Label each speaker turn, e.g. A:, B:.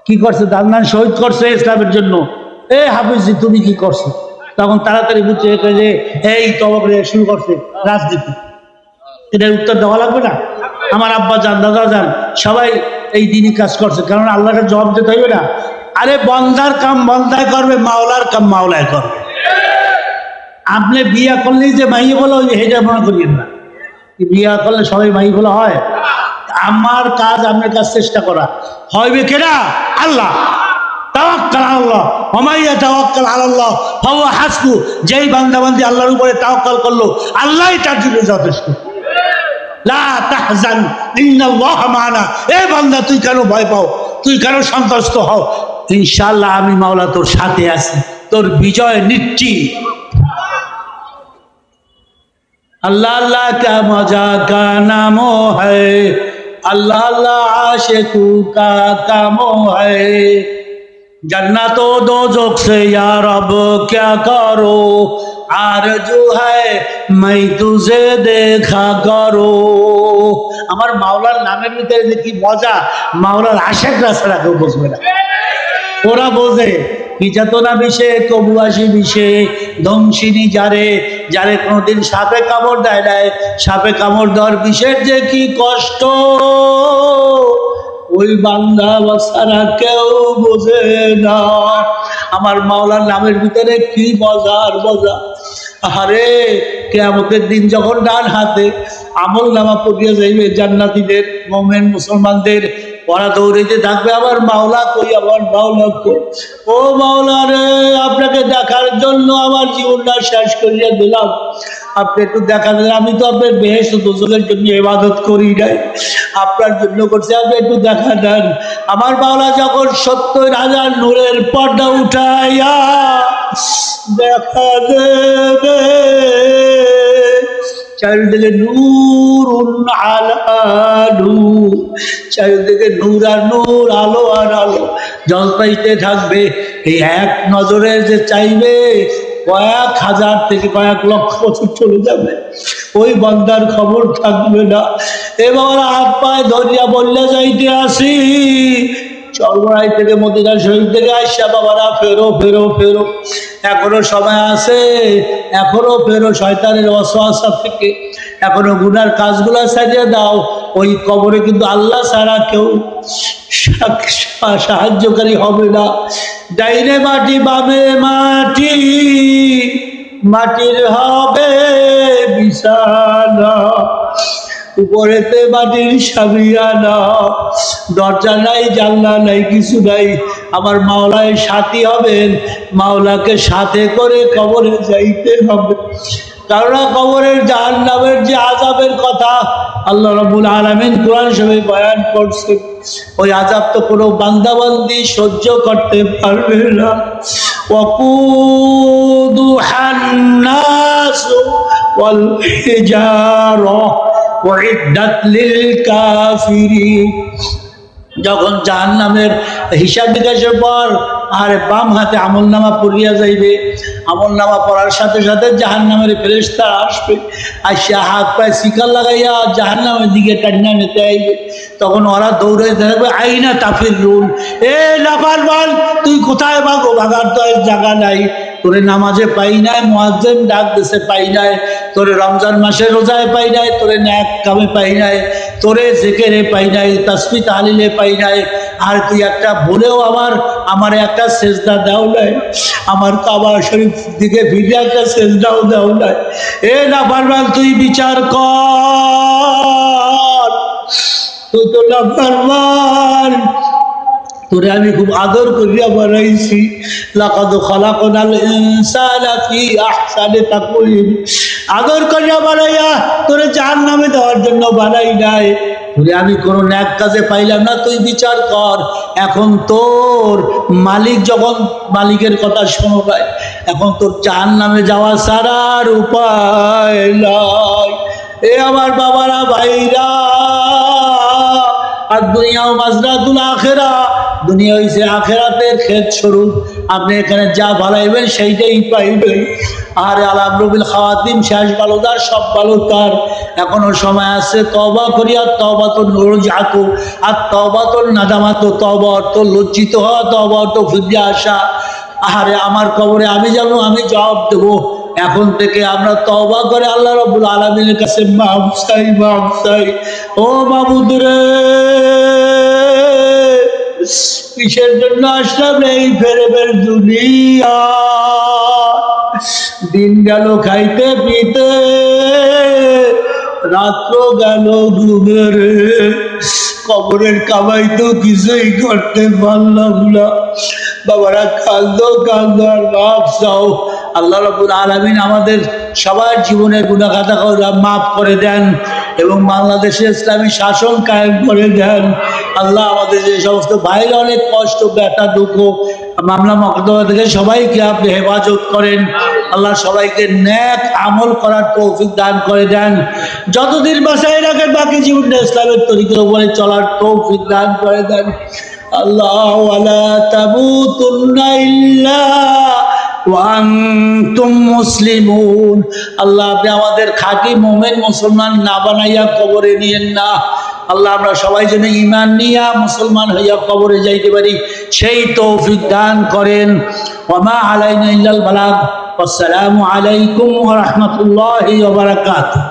A: কি করছে? দান শহীদ করছে ইসলামের জন্য। এ হাফিজি তুমি কি করছো? তখন তাড়াতাড়ি বুঝছে যে এই তবক শুরু করছে রাজনীতি। এটার উত্তর দেওয়া লাগবে না? আমার আব্বা যান, দাদা যান, সবাই এই দিনই কাজ করছে, কারণ আল্লাহকে জবাব দিতে হইবে না। আরে বন্দার কাম বন্দায় করবে, মাওলার কাম মাওলায় করবে। আপনি বিয়া করলেই যে মাইয়ে বলো এটা মনে করিয়েন না। বিয়া করলে সবাই মাইয়ে বলা হয়? আমার কাজ আপনার কাজ চেষ্টা করা, হইবে কেনা আল্লাহ। তাওয়াক্কাল আল্লাহ, ওমাইয়া তাওয়াক্কাল আল্লাহ ফাহুয়া হাসবু। যেই বান্দাবান্দি আল্লাহর উপরে তাওয়াক্কাল করলো, আল্লাহই তার জন্য যথেষ্ট। লা তাহজান ইন্নাল্লাহ মা'ানা। এ বান্দা তুই কেন ভয় পাও, তুই কেন সন্তুষ্ট হও? ইনশাআল্লাহ আমি মাওলা তোর সাথে আছি, তোর বিজয় নিশ্চিত। अल्लाह अल्लाह क्या मजा का नामो है, अल्लाह अल्लाह आशिकू का कामो है। जन्नतो दोज़ख से या रब क्या करो, आरज़ू है मैं तुझे देखा करो। আমার মাওলার নামের ভিতরে যে কি মজা, মাওলার আশিকরা ছাড়া কেউ বুঝবে না। ওরা বোঝে নির্যাতনা বিষে, কবুয়াশি বিষে, ধ্বংসিনী যারে, যারে কোনোদিন সাপে কামড় দেয় নাই, সাপে কামড় দেওয়ার বিষের যে কি কষ্ট, ওই বান্দা বাচ্চারা কেউ বোঝে না। আমার মাওলার নামের ভিতরে কি মজার মজা। আরে কিয়ামতের দিন যখন ডান হাতে আমল নামা পড়িয়া যাইবে জান্নাতীদের, মুমিন মুসলমানদের, ওরা দৌড়িতে থাকবে আমার মাওলা কই, আমার মাওলা কই। ও মাওলা রে, আপনাকে দেখার জন্য আমার জীবনটা শেষ করিয়া দিলাম, আপনি একটু দেখা দেন। আমি তো আপনার বেহেশত দোজখের জন্য ইবাদত করি নাই, আপনার জন্য করছি, আপনি একটু দেখা দেন। আমার মাওলা যখন ৭০,০০০ নূরের পর্দা উঠাইয়া দেখা দেবে, চারিদিকে নূর আলা নূর, চারিদিকে নূর আর নূর, আলো আর আলো জ্বলতে থাকবে। এই এক নজরে যে চাইবে কয়েক হাজার থেকে কয়েক লক্ষ বছর চলে যাবে, ওই বান্দার খবর থাকবে না। এবার হাত পায়ে ধরিয়া বললে যাইতে আসি, চরমরাই থেকে মদিনা শরীফ থেকে আইসা বাবারা ফেরো ফেরো ফেরো, এখনো সময় আছে, এখনো ফেরো শয়তানের ওয়াসওয়াসা থেকে, এখনো গুনার কাজগুলো সারিয়ে দাও। ওই কবরে কিন্তু আল্লাহ ছাড়া কেউ সাহায্যকারী হবে না। ডাইনে মাটি বামে মাটি, মাটির হবে বিছানা, উপরেতে মাটির সাবিয়ানা, দরজা নাই জানলা নাই কিছু নাই। আমার মাওলায় সাথী হবেন, মাওলাকে সাথে করে কবরে যাইতে হবে। কারণ কবরের জাহান্নামের যে আযাবের কথা আল্লাহ রাব্বুল আলামিন কোরআন শরীফে বয়ান করছে, ওই আযাব তো কোনো বান্দাবান্দি সহ্য করতে পারবে না। ওয়াকুদুহান নাস ওয়াল হিজারা উইদ্দাত লিল কাফিরিন। যখন জাহান্নামের হিসাব নিকাশের পর আর বাম হাতে আমল নামা পড়িয়া যাইবে, আমল নামা পড়ার সাথে সাথে জাহান্নামের ফেরেশতারা আসবে, আসিয়া হাত পায়ে শিকার লাগাইয়া জাহান্নামের দিকে টান্না নিতে আইবে। তখন ওরা দৌড়ে থাকবে, আইনা তাফির রুল, এ নাফরমান তুই কোথায় ভাগো, ভাগার তো জায়গা নাই। তোরে নামাজে পাই নাই, মুয়াজ্জিন ডাক দিছে পাই নাই, তোরে রমজান মাসে রোজায় পাই নাই, তোরে নেক কামে পাই নাই, তোরে জিকিরে পাই নাই, তাসবিহ তাহলিলে পাই নাই। আর তুই একটা বলেও আমার একটা সেজদা দাও নাই, আমার কাবা শরীফ দিকে ফিরে একটা সেজদাও দাও নাই। এ নাফরমান তুই বিচার কর, তুই তো নাফরমান, তোরে আমি খুব আদর করিয়া বানাইছি। লাকাদ খালাকনাল ইনসানা ফি আহসানি তাকওয়িম, আদর করিয়া বানাইয়া তোরে জাহান্নামে দেওয়ার জন্য বানাই নাই। তোরে আমি কোনো নেক কাজে পাইলাম না, তুই বিচার কর। এখন তোর মালিক যখন মালিকের কথা শোনো নাই, এখন তোর জাহান্নামে যাওয়া ছাড়া আর উপায় নাই। এ আমার বাবারা ভাইরা, আর দুনিয়াও মাজরাতুল আখিরা, দুনিয়া হইছে আখিরাতের ক্ষেত স্বরূপ, আপনি এখানে যা ভালাইবেন সেইটাই পাইবেন। আর আলাম রবিল খাওয়াতিম, শেষ ভালো তার, সব ভালো তার। এখনো সময় আছে, তওবা করি। আর তওবা তো নরজাত, আর তওবা তো নাদামাত, তওবা অর্থ লজ্জিত হওয়া, তওবা অর্থ ফিরে আসা। আরে আমার কবরে আমি যাব, আমি জবাব দেবো। এখন থেকে আমরা তওবা করে আল্লাহ রাব্বুল আলামিনের কাছে মাফ চাই, মাফ চাই। ও মাবুদ রে, কিসের জন্য আসলাম এই ফেরেবের দুনিয়া? দিন গেল খাইতে পিতে, রাত্র গেল ঘুমে রে। কবরের কামাই তো কিছুই করতে পারলাম না। বাবারা কান্দো কান্দো আর মাফ চাও। আল্লাহ রাব্বুল আলামিন আমাদের সবার জীবনের গুনাহ খাতা মাফ করে দেন এবং বাংলাদেশে ইসলামী শাসন কায়েম করে দেন। আল্লাহ আমাদের যে সমস্ত ভাইরা অনেক কষ্ট, ব্যথা, দুঃখ, মামলা মকদ্দমা থেকে সবাইকে আপনি হেফাজত করেন। আল্লাহ সবাইকে নেক আমল করার তৌফিক দান করে দেন। যতদিন বাঁচায় রাখেন বাকি জীবনটা ইসলামের তরিকার উপরে চলার তৌফিক দান করে দেন। আল্লাহ ওয়ালা তামুতুন্না ইল্লা ওয়া আনতুম মুসলিমুন। আল্লাহ আপনি আমাদের খাঁটি মুমিন মুসলমান না বানাইয়া কবরে নিয়েন না। আল্লাহ আমরা সবাই যেন ঈমান নিয়া মুসলমান হইয়া কবরে যাইতে পারি সেই তৌফিক দান করেন। ওয়া মা আলাইনা ইল্লাল বালাগ। আসসালামু আলাইকুম ওয়া রাহমাতুল্লাহি ওয়া বারাকাতুহু।